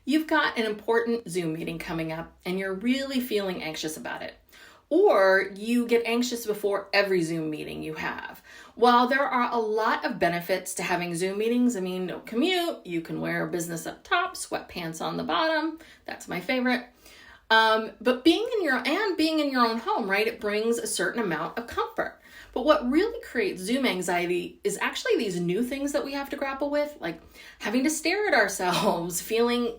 You've got an important Zoom meeting coming up and you're really feeling anxious about it. Or you get anxious before every Zoom meeting you have. While there are a lot of benefits to having Zoom meetings, no commute, you can wear business up top, sweatpants on the bottom. That's my favorite. But being in your own home, right? It brings a certain amount of comfort. But what really creates Zoom anxiety is actually these new things that we have to grapple with, like having to stare at ourselves, feeling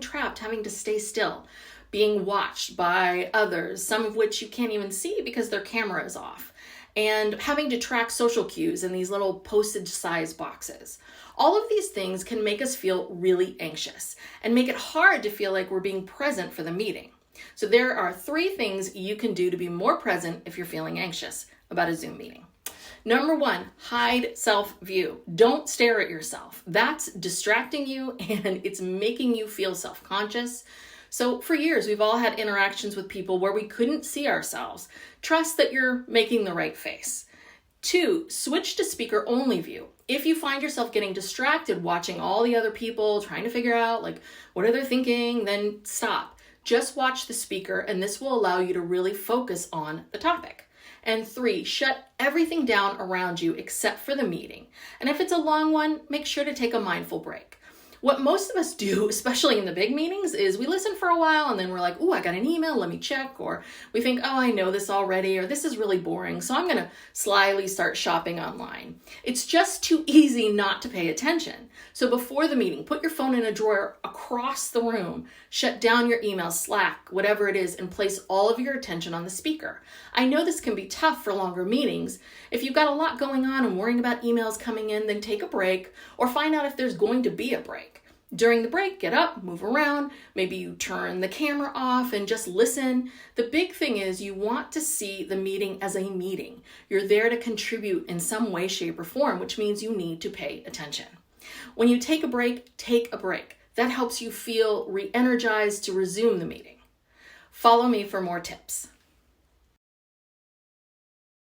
trapped, having to stay still, being watched by others, some of which you can't even see because their camera is off, and having to track social cues in these little postage-sized boxes. All of these things can make us feel really anxious and make it hard to feel like we're being present for the meeting. So there are 3 things you can do to be more present if you're feeling anxious about a Zoom meeting. Number 1, hide self-view. Don't stare at yourself. That's distracting you and it's making you feel self-conscious. So for years, we've all had interactions with people where we couldn't see ourselves. Trust that you're making the right face. 2, switch to speaker-only view. If you find yourself getting distracted watching all the other people, trying to figure out what are they thinking, then stop. Just watch the speaker and this will allow you to really focus on the topic. And 3, shut everything down around you except for the meeting. And if it's a long one, make sure to take a mindful break. What most of us do, especially in the big meetings, is we listen for a while and then we're like, I got an email, let me check. Or we think, I know this already, or this is really boring, so I'm going to slyly start shopping online. It's just too easy not to pay attention. So before the meeting, put your phone in a drawer across the room, shut down your email, Slack, whatever it is, and place all of your attention on the speaker. I know this can be tough for longer meetings. If you've got a lot going on and worrying about emails coming in, then take a break or find out if there's going to be a break. During the break, get up, move around, maybe you turn the camera off and just listen. The big thing is you want to see the meeting as a meeting. You're there to contribute in some way, shape, or form, which means you need to pay attention. When you take a break, take a break. That helps you feel re-energized to resume the meeting. Follow me for more tips.